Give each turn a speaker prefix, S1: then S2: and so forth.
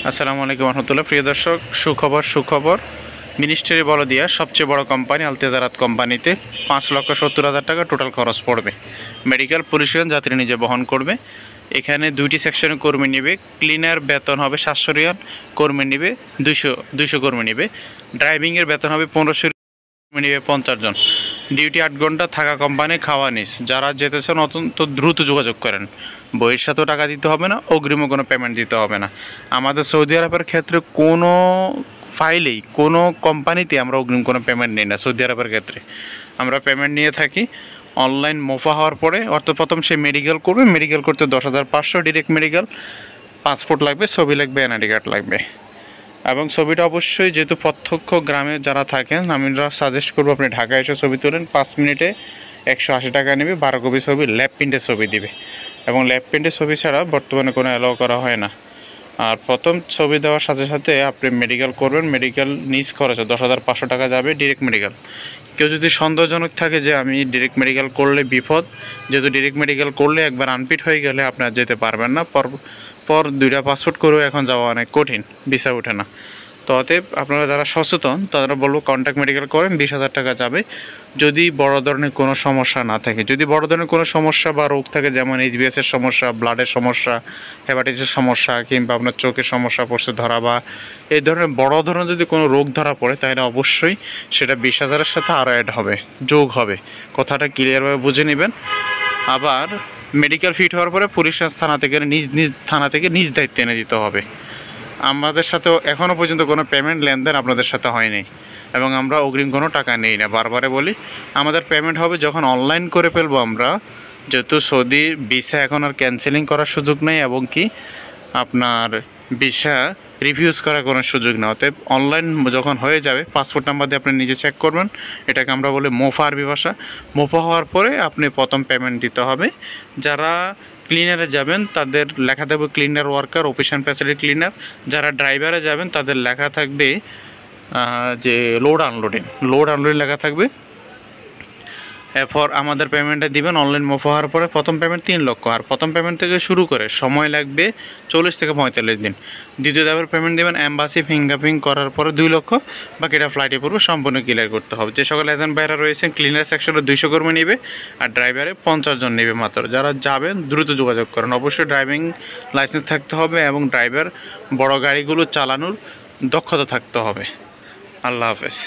S1: আসসালামু আলাইকুম রহমতুল্লাহ। প্রিয় দর্শক, সুখবর মিনিস্ট্রি বলদিয়া সবচেয়ে বড় কোম্পানি আলতেজারাত কোম্পানিতে 5,70,000 টাকা টোটাল খরচ পড়বে। মেডিকেল পরিষেবা যাত্রী নিজে বহন করবে। এখানে দুইটি সেকশনে কর্মী নেবে। ক্লিনার বেতন হবে 700 রিয়াল, কর্মী নেবে 200 কর্মী নেবে। ড্রাইভিংয়ের বেতন হবে 1500, কর্মী নেবে 50 জন। ডিউটি 8 ঘন্টা, থাকা কোম্পানি, খাওয়া নিস। যারা যেতে চান অত্যন্ত দ্রুত যোগাযোগ করেন। বইয়ের সাথেও টাকা দিতে হবে না, অগ্রিমও কোনো পেমেন্ট দিতে হবে না। আমাদের সৌদি আরবের ক্ষেত্রে কোনো ফাইলেই কোনো কোম্পানিতে আমরা অগ্রিম কোনো পেমেন্ট নিই না। সৌদি আরবের ক্ষেত্রে আমরা পেমেন্ট নিয়ে থাকি অনলাইন মোফা হওয়ার পরে। অর্থাৎ প্রথম সে মেডিকেল করবে, মেডিকেল করতে 10,500 ডিরেক্ট মেডিকেল, পাসপোর্ট লাগবে, ছবি লাগবে, এনআইডি কার্ড লাগবে। এবং ছবিটা অবশ্যই, যেহেতু প্রত্যক্ষ গ্রামে যারা থাকেন, আমরা সাজেস্ট করবো আপনি ঢাকায় এসে ছবি তোলেন। 5 মিনিটে 180 টাকা নেবে। 12 কপি ছবি, ল্যাব প্রিন্টের ছবি দিবে। এবং ল্যাব প্রিন্টের ছবি ছাড়া বর্তমানে কোনো অ্যালাউ করা হয় না। আর প্রথম ছবি দেওয়ার সাথে সাথে আপনি মেডিকেল করবেন। মেডিকেল নিজ খরচে 10,500 টাকা যাবে ডিরেক্ট মেডিকেল। কেউ যদি সন্দেহজনক থাকে যে আমি ডিরেক্ট মেডিকেল করলে বিপদ, যেহেতু ডিরেক্ট মেডিকেল করলে একবার আনপিট হয়ে গেলে আপনার যেতে পারবেন না। পর 2টা পাসপোর্ট করেও এখন যাওয়া অনেক কঠিন, ভিসা ওঠে না। তো অতএব আপনারা যারা সচেতন তারা বলবো কন্ট্যাক্ট মেডিকেল করেন, 20,000 টাকা যাবে। যদি বড় ধরনের কোনো সমস্যা না থাকে, যদি বড় ধরনের কোনো সমস্যা বা রোগ থাকে, যেমন এইচবিএসের সমস্যা, ব্লাডের সমস্যা, হেপাটাইটিসের সমস্যা, কিংবা আপনার চোখের সমস্যা পড়ছে ধরা, বা এই ধরনের বড় ধরনের যদি কোনো রোগ ধরা পড়ে, তাহলে অবশ্যই সেটা 20,000-এর সাথে আরও অ্যাড হবে, যোগ হবে। কথাটা ক্লিয়ারভাবে বুঝে নেবেন। আবার মেডিকেল ফিট হওয়ার পরে পুলিশ থানা থেকে নিজ থানা থেকে নিজ দায়িত্ব এনে দিতে হবে। আমাদের সাথেও এখনও পর্যন্ত কোনো পেমেন্ট লেনদেন আপনাদের সাথে হয়নি, এবং আমরা অগ্রিম কোনো টাকা নেই না। বারবারে বলি, আমাদের পেমেন্ট হবে যখন অনলাইন করে ফেলবো আমরা। যেহেতু সৌদি ভিসা এখন আর ক্যান্সেলিং করার সুযোগ নেই, এবং কি আপনার ভিসা রিভিউজ করার কোনো সুযোগ নেই। অতএব অনলাইন যখন হয়ে যাবে, পাসপোর্ট নাম্বার দিয়ে আপনি নিজে চেক করবেন। এটাকে আমরা বলি মোফা, আরবি ভাষা। মোফা হওয়ার পরে আপনি প্রথম পেমেন্ট দিতে হবে। যারা ক্লিনারে যাবেন তাদের লেখা থাকবে cleaner worker, office and facility cleaner. যারা ড্রাইভারে যাবেন তাদের লেখা থাকবে যে লোড আনলোডিং লেখা থাকবে। এরপর আমাদের পেমেন্টটা দিবেন অনলাইন মুভ হওয়ার পরে। প্রথম পেমেন্ট 3 লক্ষ, আর প্রথম পেমেন্ট থেকে শুরু করে সময় লাগবে 40 থেকে 45 দিন। দ্বিতীয় ধাপের পেমেন্ট দেবেন এম্বাসি ফিঙ্গারপ্রিন্ট করার পরে 2 লক্ষ। বাকিটা ফ্লাইটে পড়বে, সম্পূর্ণ ক্লিয়ার করতে হবে। যে সকল এজেন্ট ভাইরা রয়েছেন, ক্লিনার সেকশনে 200 কর্মী নেবে, আর ড্রাইভারে 50 জন নেবে মাত্র। যারা যাবেন দ্রুত যোগাযোগ করেন। অবশ্যই ড্রাইভিং লাইসেন্স থাকতে হবে, এবং ড্রাইভার বড় গাড়িগুলো চালানোর দক্ষতা থাকতে হবে। আল্লাহ হাফেজ।